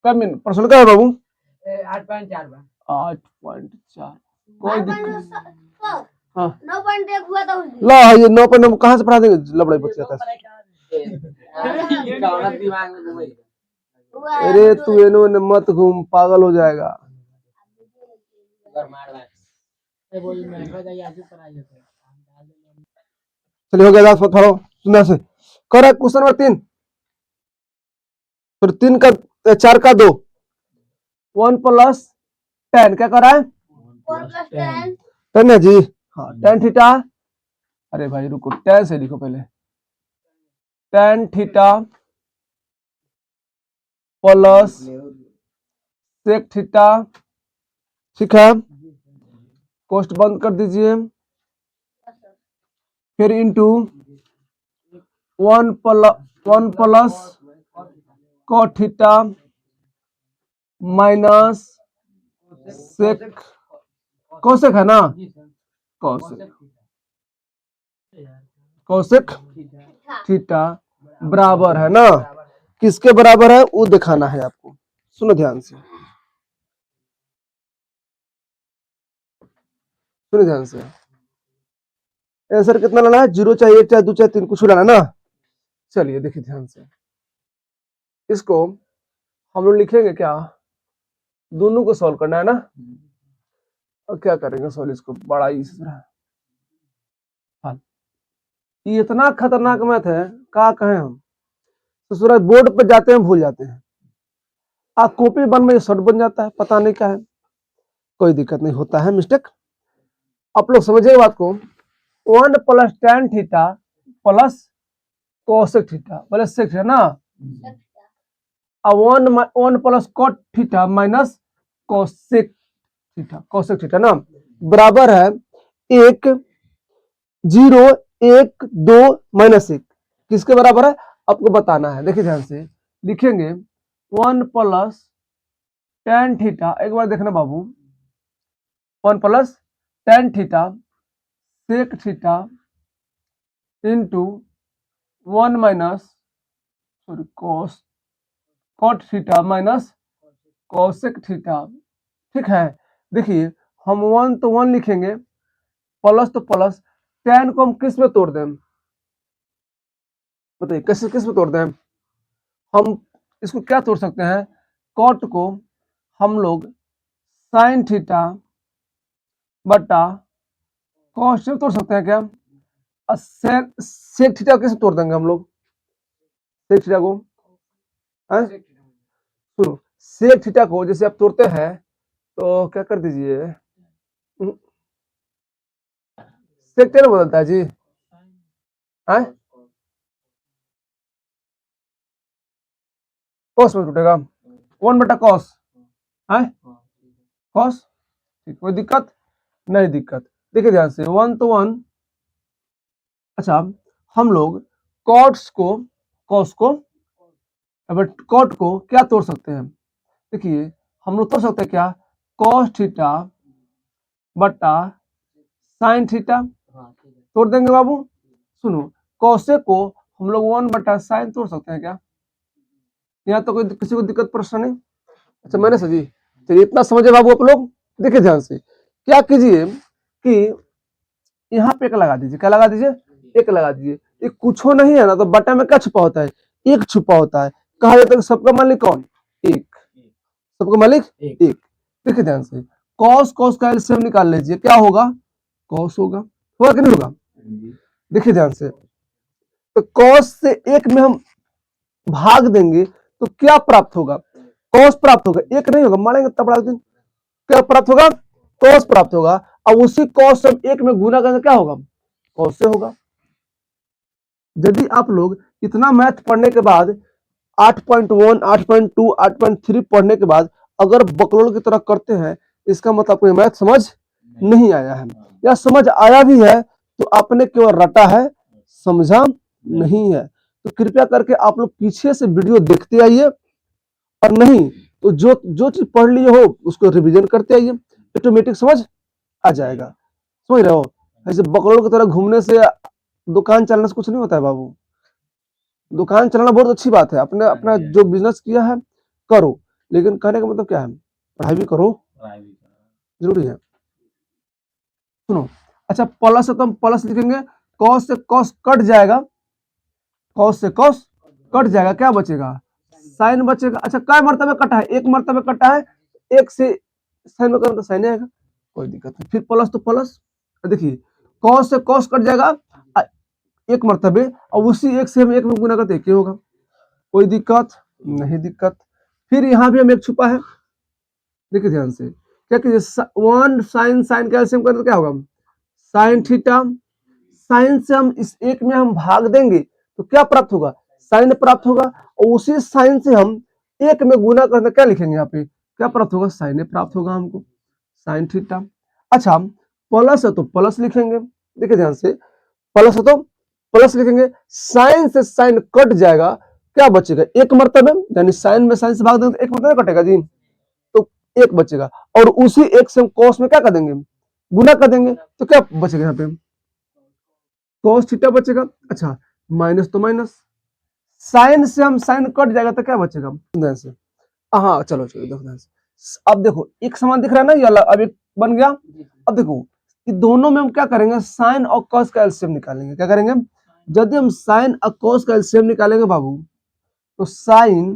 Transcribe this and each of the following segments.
कब प्रश्न क्या है बाबू? 8.4 कोई दिक्कत। हाँ 9.1 हुआ था ला ये 9.1 कहाँ से पढ़ा देंगे लबड़ाई बच जाता है। अरे तू इन्होंने मत घूम पागल हो जाएगा। चलिए हो गया फटाफट सुना से कर क्वेश्चन नंबर 3 फिर 3 का 4 का 2 1 + 10 क्या कर रहा है 10 है जी। हाँ tan थीटा अरे भाई रुको tan से लिखो पहले tan theta plus sec theta ठीक है कोष्ट बंद कर दीजिए फिर into 1 plus cot theta minus sec cosec है ना कोसेक थीटा बराबर है ना किसके बराबर है वो दिखाना है आपको। सुनो ध्यान से आंसर कितना लाना है 0 चाहे 1 चाहे 2 चाहे 3 कुछ लाना ना। चलिए देखिए ध्यान से इसको हम लोग लिखेंगे क्या दोनों को सॉल्व करना है ना। और क्या करेंगे सॉल्व इसको बड़ा ही हाँ ये इतना खतरनाक मैथ है क्या कहें हम तो सूरज बोर्ड पर जाते हैं भूल जाते हैं कॉपी बन में शॉर्ट बन जाता है पता नहीं क्या है कोई दिक्कत नहीं होता है मिस्टेक। आप लोग समझिए बात को 1 + tan theta plus cosec theta plus sec है ना 1 + cot theta minus cosec theta ना बराबर है 1 0 1 2 -1 किसके बराबर है आपको बताना है। देखिए ध्यान से लिखेंगे 1 + tan थीटा एक बार देखना बाबू 1 + tan theta sec theta into 1 cot theta minus cosec theta ठीक है। देखिए हम 1 तो 1 लिखेंगे प्लस तो प्लस tan को हम किस में तोड़ दें बताइए किस में तोड़ दें हम इसको क्या तोड़ सकते हैं cot को हम लोग sin थीटा बटा cos से तोड़ सकते हैं क्या sec थीटा कैसे तोड़ देंगे हम लोग sec थीटा को सुनो sec थीटा को जैसे आप तोड़ते हैं तो क्या कर दीजिए sec क्या बदलता है जी cos में टूटेगा 1/cos cos ठीक कोई दिक्कत नहीं दिक्कत। देखिए ध्यान से 1 तो 1 अच्छा हम लोग cos को क्या तोड़ सकते हैं देखिए हम लोग तोड़ सकते हैं क्या cos थीटा बटा sin थीटा तोड़ देंगे बाबू। सुनो cosec को हम लोग 1/sin तोड़ सकते हैं क्या यहाँ तो कोई किसी को दिक्कत प्रश्न नहीं। अच्छा मैंने सजी चलिए इतना समझे बाबू आप लोग। देखिए ध्यान से क्या कीजिए कि यहाँ पे एक लगा दीजिए क्या लगा दीजिए एक लगा दीजिए एक कुछ नहीं है ना तो बटा में क्या छुपा होता है एक छुपा होता है कहा जाता है सबका मालिक कौन एक सबका मालिक एक। देखिए ध्यान से cos का एलसीएम निकाल लीजिए क्या होगा cos होगा कि नहीं होगा। देखिए ध्यान से तो cos से एक में हम भाग देंगे तो क्या प्राप्त होगा cos प्राप्त होगा एक नहीं होगा मारेंगे तब दिन क्या प्राप्त होगा cos प्राप्त होगा। अब उसी cos से एक में गुना करके क्या होगा cos से होगा। यदि आप लोग इतना मैथ पढ़ने के बाद 8.1 8.2 8.3 पढ़ने के बाद अगर बकलोल की तरह करते हैं इसका मतलब आपको मैथ समझ नहीं आया है या समझ आया भी है तो आपने केवल रटा है समझा नहीं है। तो कृपया करके आप लोग पीछे से वीडियो देखते आइए और नहीं तो जो चीज पढ़ लिए हो उसको रिवीजन करते आइए ऑटोमेटिक समझ आ जाएगा। समझ रहे हो ऐसे बकलोल की तरह घूमने से दुकान चलने से कुछ नहीं होता है बाबू दुकान चलाना बहुत अच्छी बात है, अपने अपना जो बिजनेस किया है करो, लेकिन कहने का मतलब क्या है, पढ़ाई भी करो, जरूरी है। सुनो, अच्छा प्लस है तो हम प्लस लिखेंगे, कॉस से कॉस कट जाएगा, कॉस से कॉस कट जाएगा, क्या बचेगा, साइन बचेगा। अच्छा क्या मर्तबे कटा है, एक मर्तबे कटा है, एक से साइन में करें तो साइन आएगा, कोई दिक्कत नहीं। फिर प्लस तो प्लस, देखिए कॉस से कॉस कट जाएगा एक मर्तबे, और उसी एक से हम एक में गुना करते क्या होगा, कोई दिक्कत नहीं दिक्कत। फिर यहाँ भी हम एक छुपा है, देखिए ध्यान से, क्या कीजिए, वन साइन साइन का एलसीएम करें तो क्या होगा, साइन थीटा, साइन से हम इस एक में हम भाग देंगे तो क्या प्राप्त होगा, साइन प्राप्त होगा, और उसी साइन से हम एक में गुना करना, क्या लिखेंगे यहाँ पे, क्या प्राप्त होगा, साइन प्राप्त होगा हमको, साइन थीटा। अच्छा प्लस है तो प्लस लिखेंगे, देखिए ध्यान से, प्लस है तो प्लस लिखेंगे, साइन से साइन कट जाएगा, क्या बचेगा, एक मर्तबे, यानी साइन में साइन से भाग देंगे तो एक मर्तबे कटेगा जी, तो एक बचेगा, और उसी एक से हम कॉस में क्या कर देंगे, गुना कर देंगे, तो क्या बचेगा यहाँ पे, कॉस थीटा बचेगा। अच्छा माइनस तो माइनस, साइन से हम साइन कट जाएगा तो क्या बचेगा, ध्यान से, हाँ चलो चलो देखो ध्यान से, अब देखो एक समान दिख रहा है ना, ये अब एक बन गया। अब देखो ये दोनों में हम क्या करेंगे, साइन और कॉस का एलसीएम निकालेंगे, क्या करेंगे, यदि हम साइन और कॉस का एलसीएम निकालेंगे बाबू, तो साइन,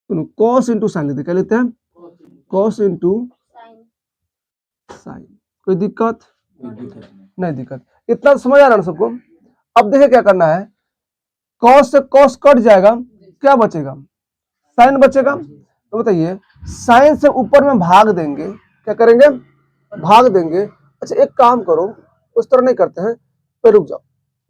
सुनो कॉस इंटू साइन लेते, क्या लेते हैं, कॉस इंटू साइन, कोई दिक्कत नहीं दिक्कत, इतना समझ आ रहा है ना सबको। अब देखिए क्या करना है, कॉस से कॉस कट जाएगा, क्या बचेगा, साइन बचेगा, तो बताइए साइन से ऊपर में भाग देंगे, क्या करेंगे, भाग देंगे। अच्छा एक काम करो, उस तरह नहीं करते हैं, पे रुक जाओ,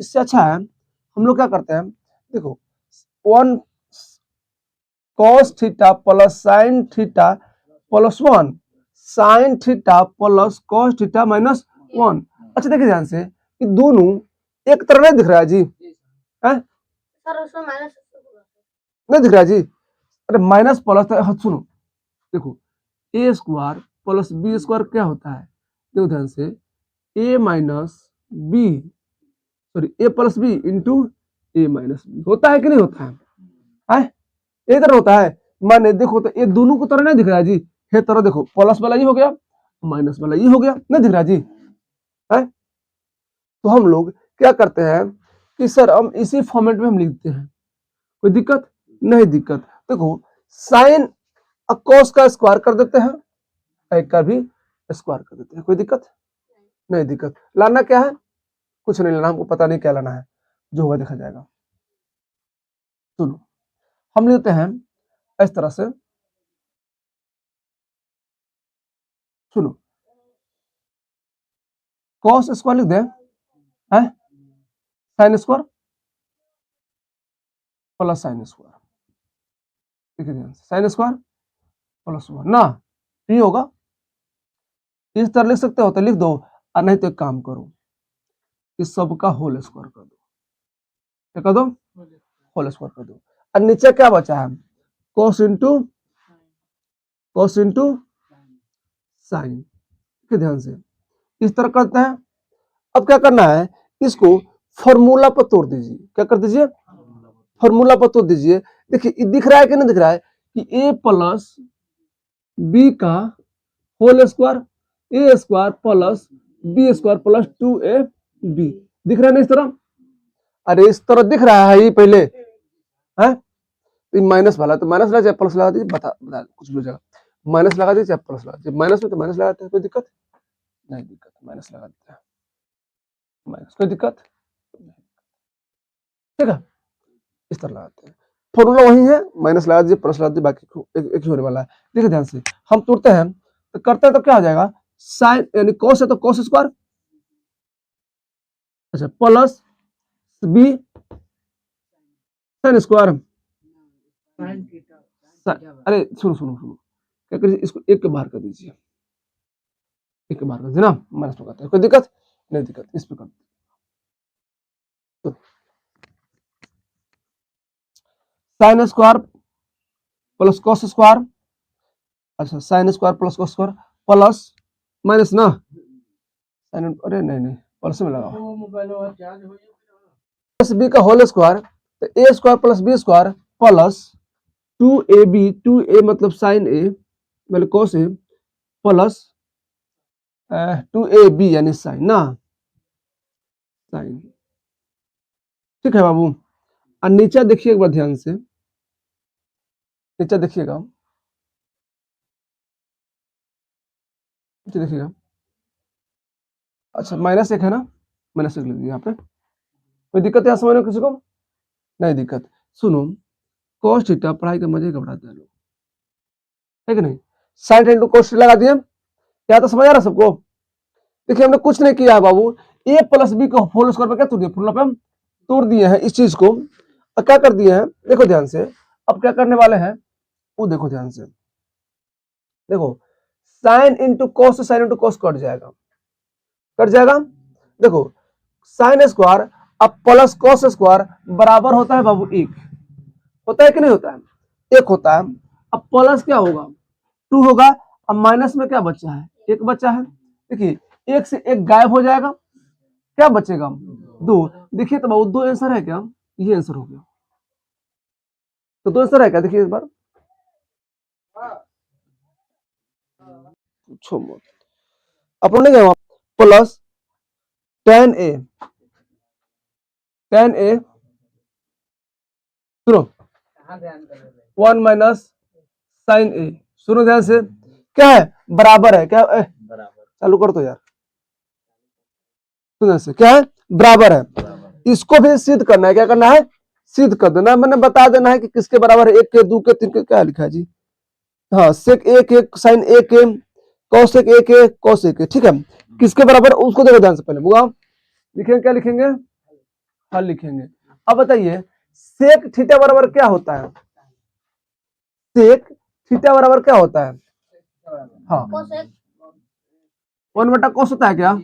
इससे अच्छा है हम लोग क्या करते हैं, देखो one cos theta plus sine theta plus one, sine theta plus cos theta minus one. अच्छा देखिए ध्यान से, कि दोनों एक तरह नहीं दिख रहा है जी, है सर, उसमें माइनस नहीं दिख रहा है जी, अरे माइनस प्लस, सुनो देखो, ए स्क्वायर प्लस बी स्क्वायर क्या होता है, देखो ध्यान से, ए माइनस बी, सॉरी ए प्लस बी इंटू ए माइनस बी, होता है कि नहीं होता है, एक तरह होता है, माने देखो तो ये दोनों को तरह नहीं दिख रहा है जी, ये तरह देखो प्लस वाला ये हो गया, माइनस वाला ये हो गया, नहीं दिख रहा जी, है। तो हम लोग क्या करते हैं कि सर हम इसी फॉर्मेट में हम लिखते हैं, कोई दिक्कत नहीं दिक्कत। देखो साइन और कॉस का स्क्वायर कर देते हैं, एक का भी स्क्वायर कर देते हैं, कोई दिक्कत नहीं दिक्कत। लाना क्या है, कुछ नहीं लाना, हमको पता नहीं क्या लाना है, जो होगा देखा जाएगा। सुनो हम लेते हैं इस तरह से, सुनो कॉस स्क्वायर लिख दें, है sign square plus sine square, देखिए ध्यान से, साइन स्क्वायर प्लस वन ना, ये होगा, इस तरह लिख सकते हो तो लिख दो, और नहीं तो एक काम करो, इस सब का होल स्क्वायर कर दो, क्या कर दो, होल स्क्वायर कर दो, और नीचे क्या बचा है, कॉस इंटू साइन, ध्यान से इस तरह करते हैं। अब क्या करना है, इसको फॉर्मूला पर तोड़ दीजिए, क्या कर दीजिए, फॉर्मूला पर तोड़ दीजिए। देखिए दिख रहा है कि नहीं दिख रहा है, कि ए प्लस बी का whole square, A square plus B square plus 2ab, दिख रहा है ना इस तरह, अरे इस तरह दिख रहा है ये पहले है, तो माइनस वाला, तो माइनस लगा चाहे प्लस लगा दीजिए, बता कुछ भी हो जाएगा, माइनस लगा दीजिए चाहे प्लस लगा दीजिए, माइनस में तो माइनस लगाते हैं, कोई दिक्कत नहीं दिक्कत, माइनस लगा देते हैं, माइनस कोई दिक्कत, ठीक है, इस तरह लगाते हैं, फॉर्मूला वही है, माइनस लगा दीजिए प्लस लगा दीजिए, बाकी एक ही होने वाला है। देखिए ध्यान से हम तोड़ते हैं, तो करते हैं तो क्या हो जाएगा, साइन यानी कॉस है तो कॉस स्क्वायर, अच्छा प्लस बी साइन स्क्वायर, अरे सुनो सुनो सुनो, क्या करिए इसको एक के बाहर कर दीजिए, एक के बाहर कर दीजिए ना, माइनस में करते हैं, कोई दिक्कत नहीं दिक्कत, इस पे कर तो sine square plus cos square, अच्छा sine square plus cos square plus minus ना, अरे नहीं नहीं प्लस में लगाओ, प्लस बी का होल स्क्वायर, तो A square plus B square plus 2ab, 2a मतलब साइन ए मतलब कॉस ए प्लस 2ab यानी साइन ना साइन। ठीक है बाबू। और नीचे देखिए एक बार ध्यान से, नीचे देखिएगा, नीचे देखिएगा। अच्छा -1 है ना, -1 लिख दिया यहाँ पे। कोई दिक्कत है समझ में किसी को? नहीं दिक्कत। सुनो, कॉस थीटा पढ़ाई के मजे घबराते हैं लोग, है कि नहीं। साइन इंटू कॉस लगा दिए, क्या तो समझ आ रहा सबको। देखिए हमने कुछ नहीं किया है बाबू, ए प्लस बी को होल स्क्वायर पे क्या तोड़ दिया, फॉर्मूला पे हम तोड़ दिए हैं इस चीज को। और क्या कर दिए हैं देखो ध्यान से, अब क्या करने वाले हैं वो देखो ध्यान से। देखो साइन इंटू कॉस से साइन इंटू कॉस कट जाएगा, कट जाएगा। देखो साइन स्क्वायर अब प्लस कॉस स्क्वायर बराबर होता है बाबू 1, होता है कि नहीं होता है, 1 होता है। अब प्लस क्या होगा 2 होगा, अब माइनस में क्या बचा है 1 बचा है। देखिए 1 से 1 गायब हो जाएगा, क्या बचेगा 2। देखिए तो बाबू 2 आंसर है क्या, ये आंसर हो गया। तो 2 आंसर है क्या, देखिए इस बार पूछो मत। अपन ने क्या plus tan a, tan a सुनो 1 माइनस साइन ए, सुनो ध्यान से, क्या है बराबर है, क्या चालू कर तो यार, सुनो से क्या है बराबर है। इसको भी सिद्ध करना है, क्या करना है सिद्ध कर देना, मैंने बता देना है कि किसके बराबर है, 1 के 2 के 3 के, क्या लिखा है जी, हाँ सेक ए के साइन ए के कॉस ए के कॉस ए के, ठीक है। किसके बराबर उसको देखो ध्यान से, पहले बुआ लिखेंगे, क्या लिखेंगे हल लिखेंगे। अब बताइए सेक थीटा बराबर क्या होता है, सेक थीटा बराबर क्या होता है, हाँ 1/cos होता है क्या,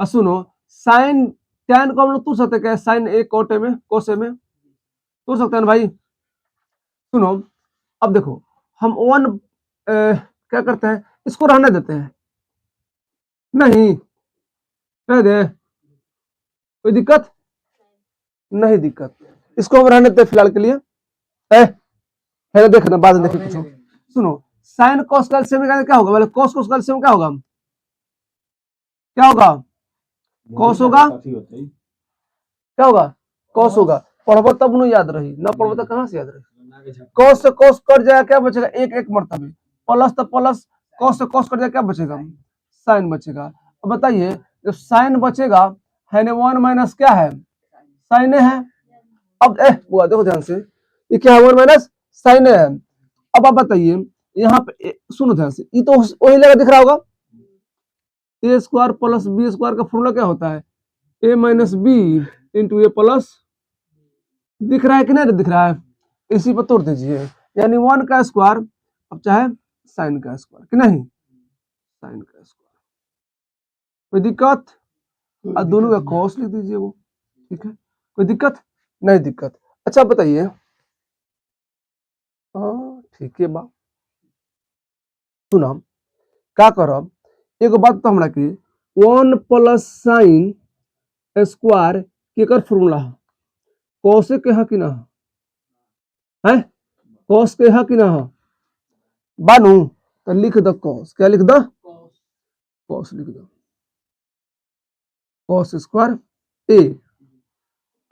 सुनो साइन टैन को हम लोग तोड़ सकते क्या, साइन ए कोटे में कोसे में तोड़ सकते हैं भाई। सुनो अब देखो हम 1 क्या करते हैं, इसको रहने देते हैं, नहीं रह दे, कोई दिक्कत नहीं, दिक्कत इसको हम रहने देते हैं फिलहाल के लिए, है देखना बाद में देखिए कुछ। सुनो साइन कोस का एलसीएम निकालने क्या होगा, मतलब कोस कोस का एलसीएम क्या होगा, क्या होगा कोस होगा, क्या होगा कोस होगा। पढ़बो तब न याद रही, ना पढ़बो तो कहां से याद रही। कोस से कोस कट जाएगा, क्या बचेगा 1 1 मरतबे, प्लस तो प्लस, कोस से कोस कट जाएगा, क्या बचेगा साइन बचेगा। अब बताइए जब साइन बचेगा है 1 माइनस क्या है साइन है। अब बुआ देखो ध्यान से, ये क्या है 1 माइनस साइन है। अब आप बताइए यहाँ पे सुनो ध्यान से, ये तो वही लगा दिख रहा होगा, ए स्क्वायर प्लस बी स्क्वायर का फॉर्मूला क्या होता है, ए माइनस बी इंटू ए प्लस, दिख रहा है कि नहीं दिख रहा है, इसी पर तोड़ दीजिए, यानी 1 का स्क्वायर अब चाहे साइन का स्क्वायर कि नहीं, साइन का स्क्वायर, कोई दिक्कत, और दोनों का कॉस लिख दीजिए वो, ठीक है कोई दिक्कत नहीं दिक्कत। अच्छा बताइए, हाँ ठीक है बा, सुना क्या करब, एक बात तो हमरा की 1 प्लस साइन स्क्वायर केकर फॉर्मूला है, कॉस के है कि ना है, कॉस के है कि ना बानू, तो लिख दो कॉस, क्या लिख दो कॉस लिख दो, कॉस स्क्वायर ए,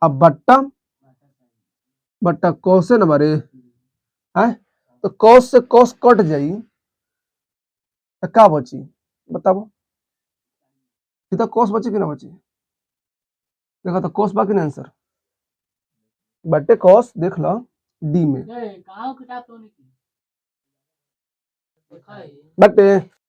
अब बट्टा बट्टा कॉस नंबर ए है, तो कॉस से कॉस कट जाई तो क्या बची बताओ, सीधा कॉस बचे कि ना बचे, देखा तो कॉस बाकी ना आंसर, बटे कॉस देख लो डी में, बटे